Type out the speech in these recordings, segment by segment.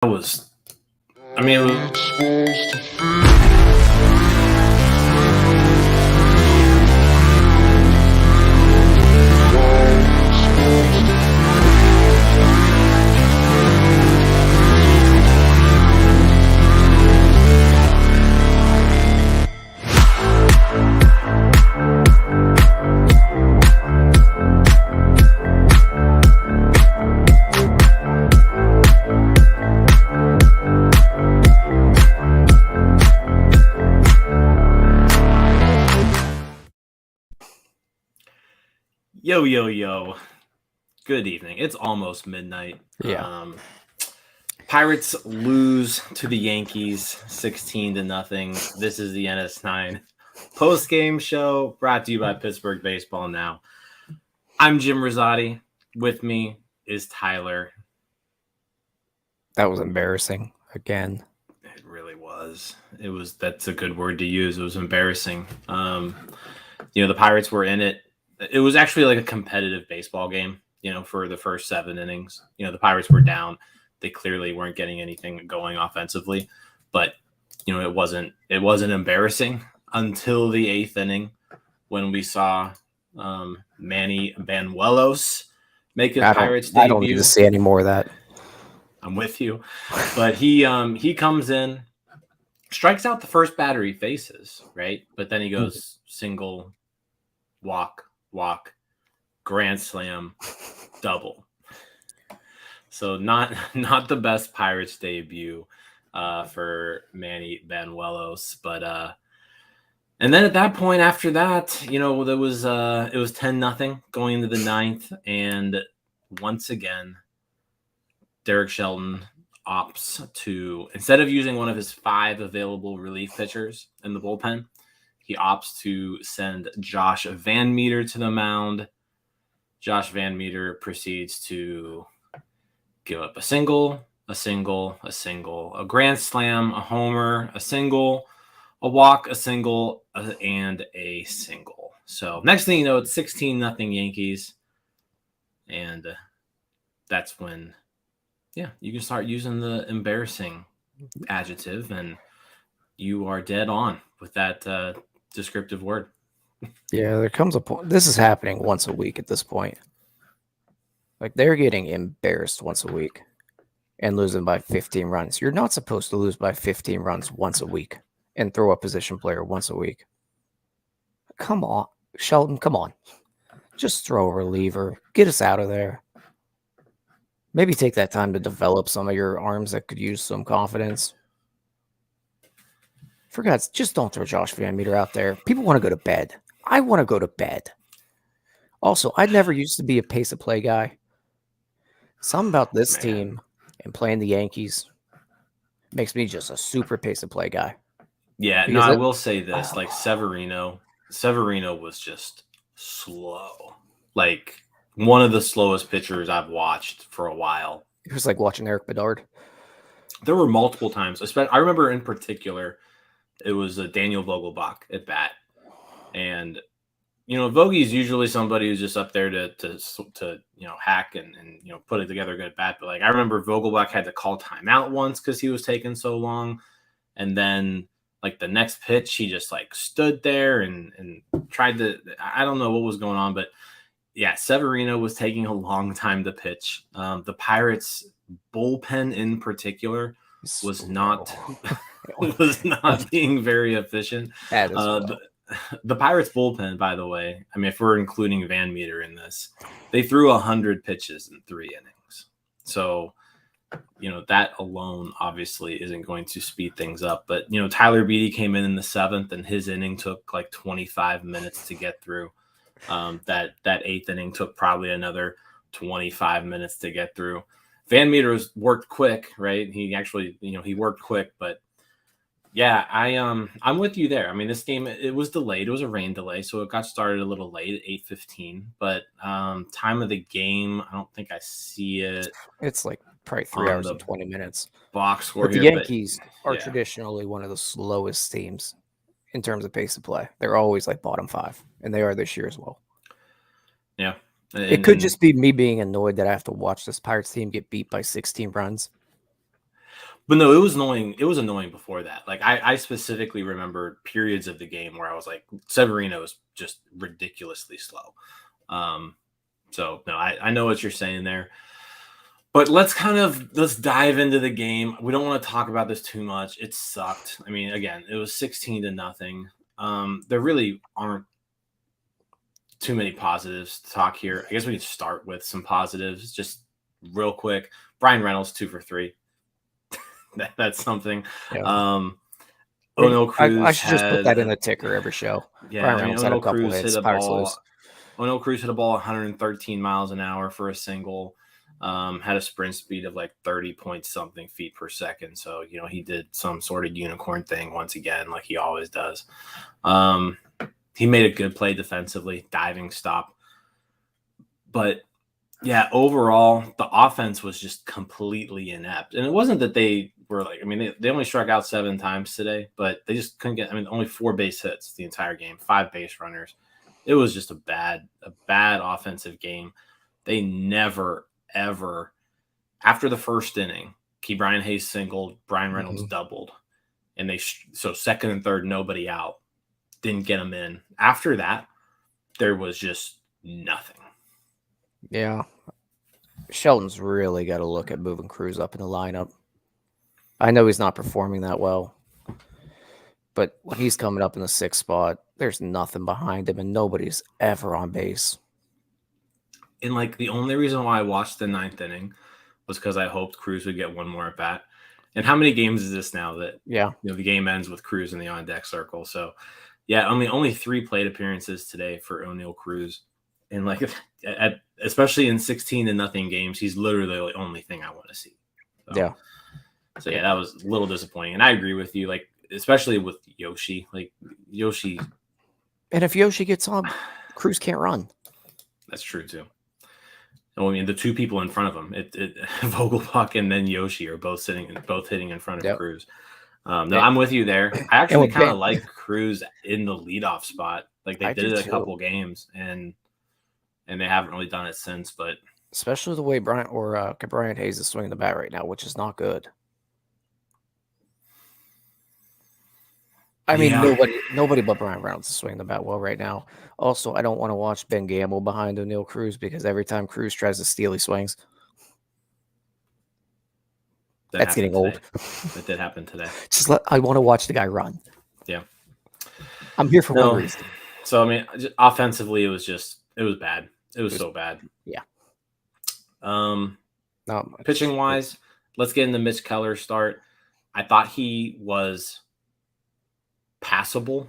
was, I mean, Yo. Good evening. It's almost midnight. Yeah. Pirates lose to the Yankees 16-0. This is the NS9 Postgame Show brought to you by Pittsburgh Baseball Now. I'm Jim Rosati. With me is Tyler. That was embarrassing again. It really was. That's a good word to use. It was embarrassing. The Pirates were in it. It was actually like a competitive baseball game, for the first 7 innings. The Pirates were down. They clearly weren't getting anything going offensively, but it wasn't embarrassing until the 8th inning when we saw Manny Banuelos make his Pirates debut. I don't need to see any more of that. I'm with you, but he comes in, strikes out the first batter he faces, right? But then he goes single, walk, grand slam, double. So not the best Pirates debut for Manny Banuelos, but and then at that point after that, it was 10-0 going into the 9th, and once again, Derek Shelton opts to, instead of using one of his 5 available relief pitchers in the bullpen, he opts to send Josh Van Meter to the mound. Josh Van Meter proceeds to give up a single, a grand slam, a homer, a single, a walk, a single, and a single. So next thing you know, it's 16-0 Yankees. And that's when, you can start using the embarrassing adjective, and you are dead on with that descriptive word. Yeah, there comes a point. This is happening once a week at this point. Like, they're getting embarrassed once a week and losing by 15 runs. You're not supposed to lose by 15 runs once a week and throw a position player once a week. Come on, Shelton, come on. Just throw a reliever. Get us out of there. Maybe take that time to develop some of your arms that could use some confidence. For God's sake, just don't throw Josh Van Meter out there. People want to go to bed. I want to go to bed. Also, I never used to be a pace of play guy. Something about this team and playing the Yankees makes me just a super pace of play guy. Yeah, because I will say this, like Severino was just slow. Like, one of the slowest pitchers I've watched for a while. It was like watching Eric Bedard. There were multiple times. I remember in particular, it was a Daniel Vogelbach at bat. And, Vogie's usually somebody who's just up there to hack and put it together good at bat. But, like, I remember Vogelbach had to call timeout once because he was taking so long. And then, like, the next pitch, he just, like, stood there and tried to – I don't know what was going on, but – yeah, Severino was taking a long time to pitch. The Pirates bullpen in particular was not being very efficient. The Pirates bullpen, by the way, I mean, if we're including Van Meter in this, they threw 100 pitches in 3 innings. So, that alone obviously isn't going to speed things up. But, Tyler Beede came in the 7th, and his inning took like 25 minutes to get through. That 8th inning took probably another 25 minutes to get through. Van Meter worked quick, right? He actually, he worked quick, but yeah, I'm with you there. I mean, this game, it was delayed. It was a rain delay, so it got started a little late at 8:15. But time of the game, I don't think I see it. It's like probably 3 hours and 20 minutes. Box score. But the Yankees are traditionally one of the slowest teams in terms of pace of play. They're always like bottom 5, and they are this year as well. Yeah. It could just be me being annoyed that I have to watch this Pirates team get beat by 16 runs. But no, it was annoying. It was annoying before that. Like I specifically remember periods of the game where I was like, Severino is just ridiculously slow. So no, I know what you're saying there. But let's dive into the game. We don't want to talk about this too much. It sucked. I mean, again, it was 16-0. There really aren't too many positives to talk here. I guess we can start with some positives just real quick. Brian Reynolds 2 for 3. That's something. Yeah. O'Neal Cruz. I should just put that in the ticker every show. Yeah, Brian Reynolds had a couple Cruz hits. hit a Pirates ball. lose. O'Neal Cruz hit a ball 113 miles an hour for a single. Had a sprint speed of like 30 point something feet per second. So, he did some sort of unicorn thing once again, like he always does. He made a good play defensively, diving stop. But yeah, overall, the offense was just completely inept. And it wasn't that they were like, I mean, they only struck out 7 times today, but they just couldn't get, only 4 base hits the entire game, 5 base runners. It was just a bad offensive game. They never, ever, after the first inning, Brian Hayes singled, Brian Reynolds doubled. And so second and third, nobody out. Didn't get them in. After that, there was just nothing. Yeah. Shelton's really got to look at moving Cruz up in the lineup. I know he's not performing that well, but when he's coming up in the 6th spot, there's nothing behind him and nobody's ever on base. And like the only reason why I watched the 9th inning was because I hoped Cruz would get one more at bat. And how many games is this now that the game ends with Cruz in the on deck circle? So yeah, only 3 plate appearances today for O'Neal Cruz. And like especially in 16-0 games, he's literally the only thing I want to see. So yeah, that was a little disappointing. And I agree with you, like especially with Yoshi. Like Yoshi, and if Yoshi gets on, Cruz can't run. That's true too. I mean, the 2 people in front of him, Vogelbach and then Yoshi are both hitting in front of Cruz. I'm with you there. I actually kind of like Cruz in the leadoff spot. Like they did it a couple games, and they haven't really done it since. But especially the way Brian Hayes is swinging the bat right now, which is not good. I mean, nobody but Brian Reynolds is swinging the bat well right now. Also, I don't want to watch Ben Gamble behind O'Neal Cruz because every time Cruz tries to steal, he swings. That's getting old. That did happen today. I want to watch the guy run. Yeah. I'm here for one reason. So, I mean, offensively, it was bad. It was so bad. Yeah. Pitching-wise, let's get into Mitch Keller's start. I thought he was passable,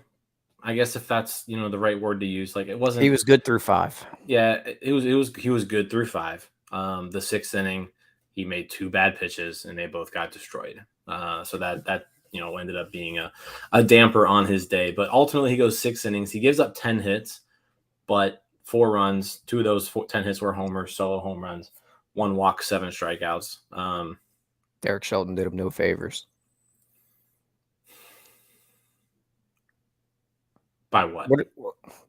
I guess, if that's the right word to use. Like it wasn't. He was good through 5. Yeah, he was good through 5. The 6th inning, he made 2 bad pitches and they both got destroyed. So that ended up being a damper on his day. But ultimately, he goes 6 innings. He gives up 10 hits, but 4 runs. 2 of those 10 hits were homers, solo home runs. 1 walk, 7 strikeouts. Derek Shelton did him no favors. By what?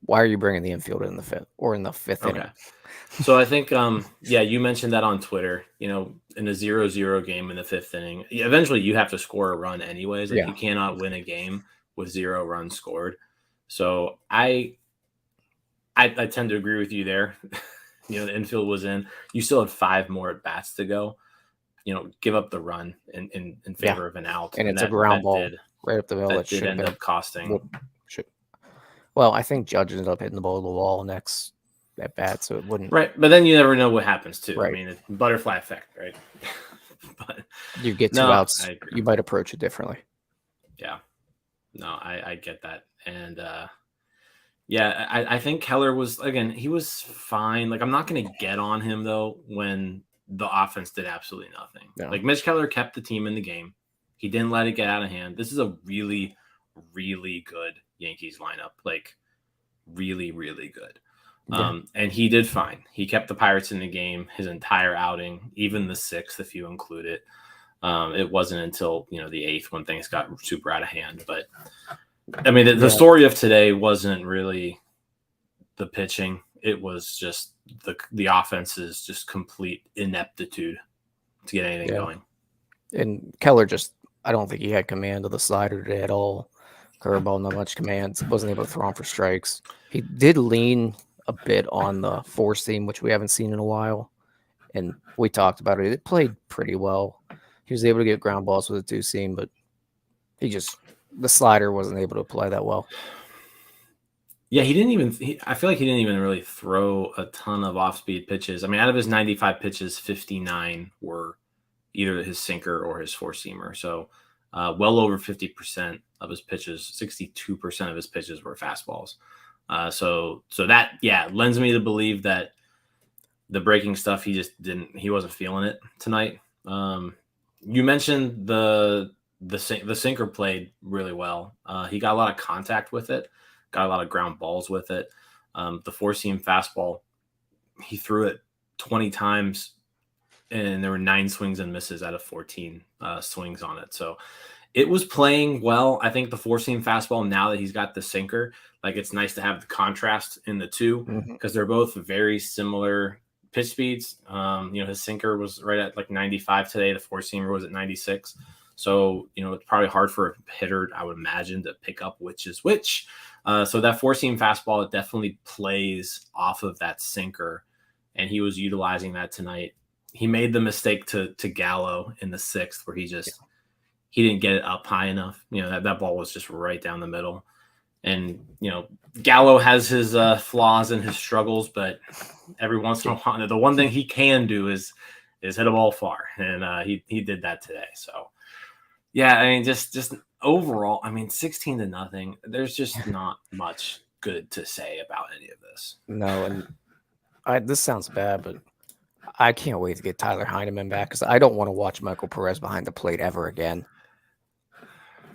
Why are you bringing the infield in the 5th or in the 5th inning? So I think, you mentioned that on Twitter, in a 0-0 game in the 5th inning, eventually you have to score a run anyways. Like you cannot win a game with 0 runs scored. So I tend to agree with you there. The infield was in. You still had 5 more at bats to go. Give up the run in favor of an out. And it's a ground ball right up the middle. That did end up costing. Well, I think Judge ended up hitting the ball to the wall next at bat, so it wouldn't. Right, but then you never know what happens too. Right. I mean, it's butterfly effect, right? But you get 2 outs, you might approach it differently. Yeah, no, I get that, and I think Keller was he was fine. Like I'm not going to get on him though when the offense did absolutely nothing. No. Like Mitch Keller kept the team in the game. He didn't let it get out of hand. This is a really, really good Yankees lineup, like really, really good. And he did fine. He kept the Pirates in the game his entire outing, even the 6th, if you include it. It wasn't until the 8th when things got super out of hand. But I mean, the story of today wasn't really the pitching. It was just the offense's just complete ineptitude to get anything going. And Keller I don't think he had command of the slider today at all. Curveball, not much command. Wasn't able to throw him for strikes. He did lean a bit on the four seam, which we haven't seen in a while. And we talked about it. It played pretty well. He was able to get ground balls with a two seam, but the slider wasn't able to play that well. Yeah, I feel like he didn't even really throw a ton of off-speed pitches. I mean, out of his 95 pitches, 59 were either his sinker or his four-seamer. So well over 50% of his pitches, 62% of his pitches were fastballs. So that, lends me to believe that the breaking stuff, he wasn't feeling it tonight. You mentioned the sinker played really well. He got a lot of contact with it, got a lot of ground balls with it. The four-seam fastball, he threw it 20 times, and there were 9 swings and misses out of 14 swings on it. So it was playing well. I think the four-seam fastball, now that he's got the sinker, like, it's nice to have the contrast in the two, because they're both very similar pitch speeds. His sinker was right at like 95 today. The four-seamer was at 96. So, it's probably hard for a hitter, I would imagine, to pick up which is which. So that four-seam fastball, it definitely plays off of that sinker, and he was utilizing that tonight. He made the mistake to Gallo in the 6th, where he didn't get it up high enough. That ball was just right down the middle. And, Gallo has his flaws and his struggles, but every once in a while, the one thing he can do is hit a ball far. And he did that today. So, yeah, I mean, just overall, I mean, 16-0, there's just not much good to say about any of this. No, and this sounds bad, but I can't wait to get Tyler Heineman back, because I don't want to watch Michael Perez behind the plate ever again.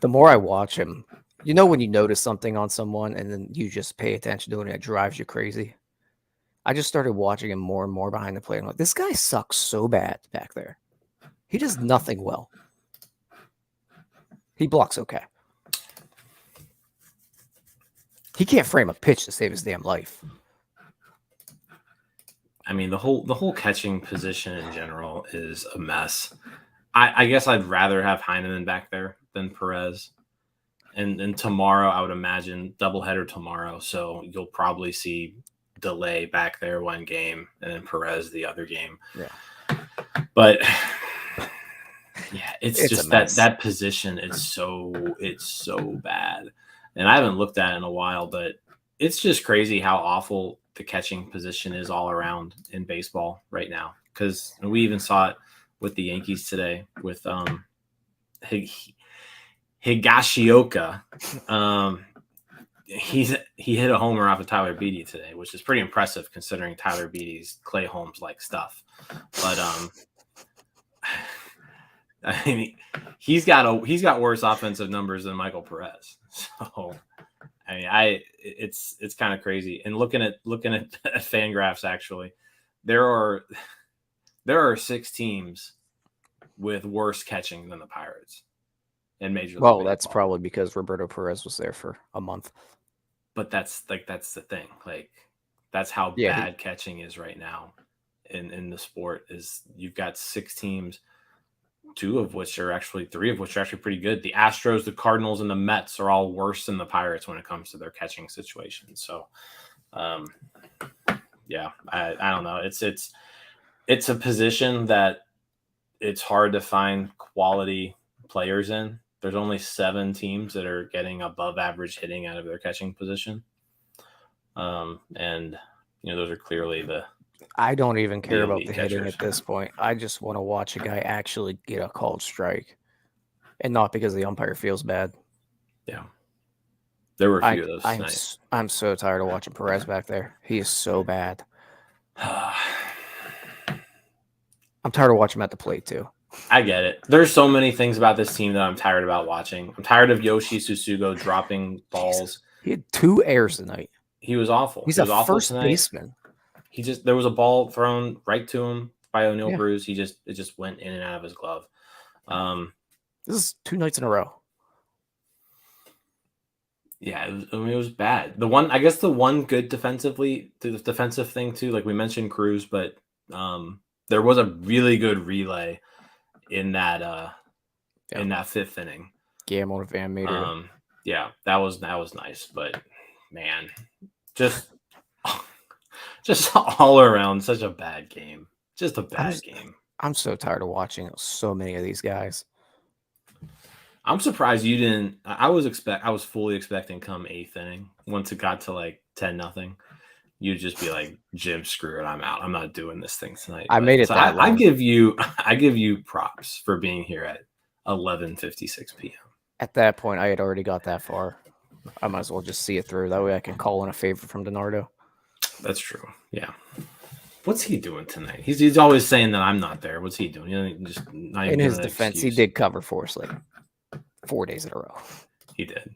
The more I watch him, when you notice something on someone and then you just pay attention to it and it drives you crazy. I just started watching him more and more behind the plate. I'm like, this guy sucks so bad back there. He does nothing well. He blocks okay. He can't frame a pitch to save his damn life. I mean, the whole catching position in general is a mess. I guess I'd rather have Heineman back there than Perez. And tomorrow, I would imagine, doubleheader tomorrow. So you'll probably see Delay back there one game, and then Perez the other game. Yeah. But yeah, it's just that position. It's so bad. And I haven't looked at it in a while, but it's just crazy how awful the catching position is all around in baseball right now. Because we even saw it with the Yankees today with Higashioka. He hit a homer off of Tyler Beatty today, which is pretty impressive considering Tyler Beatty's Clay Holmes like stuff. But I mean, he's got worse offensive numbers than Michael Perez. So I mean, it's kind of crazy. And looking at Fangraphs, actually, there are 6 teams with worse catching than the Pirates in Major League Baseball. That's probably because Roberto Perez was there for a month. But that's the thing. Like, that's how bad catching is right now in the sport. Is you've got 6 teams, 3 of which are actually pretty good. The Astros, the Cardinals, and the Mets are all worse than the Pirates when it comes to their catching situation. So, I don't know. It's a position that it's hard to find quality players in. There's only 7 teams that are getting above average hitting out of their catching position. And those are clearly I don't even care about the hitting at this point. I just want to watch a guy actually get a called strike, and not because the umpire feels bad. Yeah. There were a few of those tonight. I'm so tired of watching Perez back there. He is so bad. I'm tired of watching him at the plate too. I get it. There's so many things about this team that I'm tired about watching. I'm tired of Yoshi Susugo dropping balls. Jesus. He had 2 errors tonight. He was awful. He's a first baseman. There was a ball thrown right to him by O'Neal Cruz. It just went in and out of his glove. This is 2 nights in a row. Yeah, it was bad. The one good defensive thing too, like we mentioned Cruz, but there was a really good relay in that in that 5th inning. Gamble to Van Meter. Yeah, that was nice, but man, just all around such a bad game. Just a bad game. I'm so tired of watching so many of these guys. I'm surprised you didn't. I was fully expecting come 8th inning, once it got to like 10-0, you'd just be like, Jim, screw it, I'm out. I'm not doing this thing tonight. I made it that long. I give you props for being here at 11:56 p.m. At that point, I had already got that far. I might as well just see it through. That way I can call in a favor from DiNardo. That's true. Yeah. What's he doing tonight? He's always saying that I'm not there. What's he doing? Just not in his defense, he did cover for us like 4 days in a row. He did.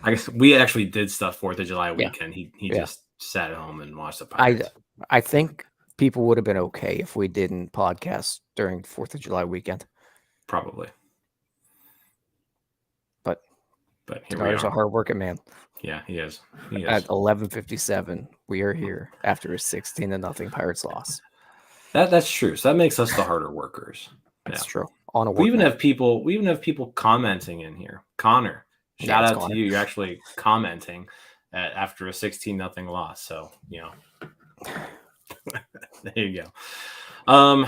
I guess we actually did stuff 4th of July weekend. He just sat at home and watched the Pirates. I think people would have been okay if we didn't podcast during 4th of July weekend. Probably. But here DiNardo's a hardworking man. Yeah, he is. At 11:57, we are here after a 16-0 Pirates loss. That's true. So that makes us the harder workers. That's true. On a we even have people commenting in here. Connor, shout out to you. You're actually commenting after a 16-0 loss. So there you go.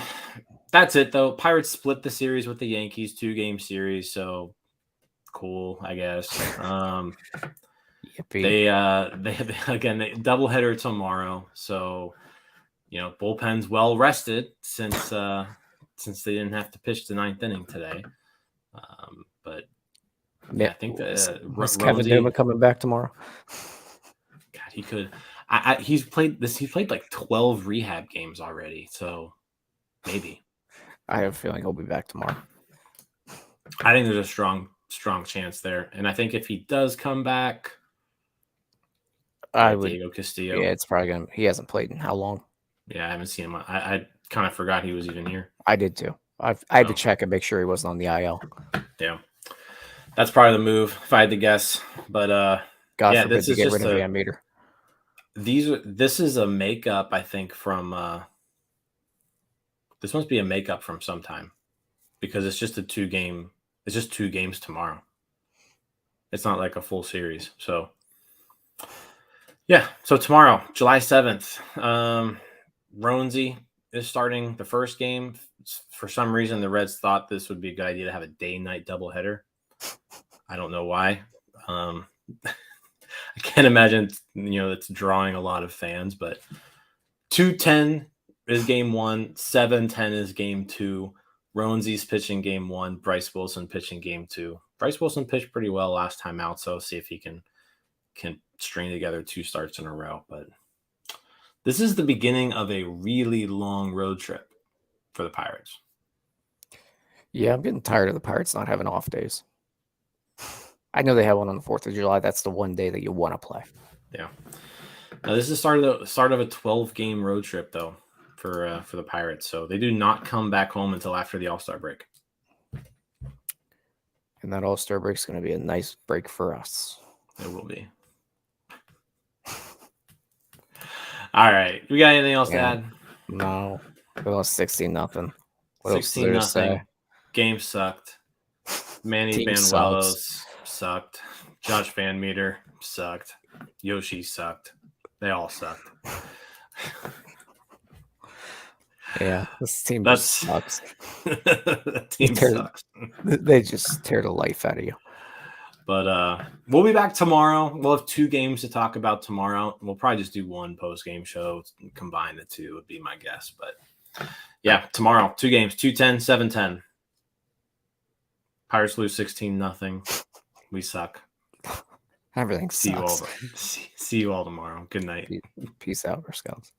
That's it though. Pirates split the series with the Yankees, 2-game series. So cool, I guess. They doubleheader tomorrow. So bullpen's well rested since they didn't have to pitch the 9th inning today. But yeah, I think is Kevin Newman coming back tomorrow? God, he could. He's played like 12 rehab games already. So maybe. I have a feeling he'll be back tomorrow. I think there's a strong chance there, and I think if he does come back, Diego Castillo. Yeah, it's probably gonna. He hasn't played in how long? Yeah, I haven't seen him. I kind of forgot he was even here. I did too. I had to check and make sure he wasn't on the IL. Yeah, that's probably the move if I had to guess. But God forbid to get rid of Van Meter. This is a makeup, I think, from. This must be a makeup from sometime, because it's just a 2-game. It's just 2 games tomorrow. It's not like a full series. So, yeah. So tomorrow, July 7th, Roansy is starting the first game. For some reason, the Reds thought this would be a good idea to have a day-night doubleheader. I don't know why. I can't imagine, it's drawing a lot of fans, but 2:10 is game 1, 7:10 is game 2. Roansy's pitching game 1, Bryce Wilson pitching game 2. Bryce Wilson pitched pretty well last time out, so see if he can string together 2 starts in a row. But this is the beginning of a really long road trip for the Pirates. Yeah, I'm getting tired of the Pirates not having off days. I know they have one on the 4th of July. That's the one day that you want to play. Yeah. Now, this is the start of a 12-game road trip, though, for the Pirates. So they do not come back home until after the All-Star break. And that All-Star break is going to be a nice break for us. It will be. All right. We got anything else to add? No. We lost 16-0. What 16-0. Game sucked. Manny Banuelos sucked. Josh Van Meter sucked. Yoshi sucked. They all sucked. Yeah, this team just sucks. The team sucks. They just tear the life out of you. But we'll be back tomorrow. We'll have 2 games to talk about tomorrow. We'll probably just do 1 post-game show. Combine the 2 would be my guess. But yeah, tomorrow, 2 games, 2-10, 7-10. Pirates lose 16-0. We suck. Everything sucks. See you all tomorrow. Good night. Peace out, Scouts.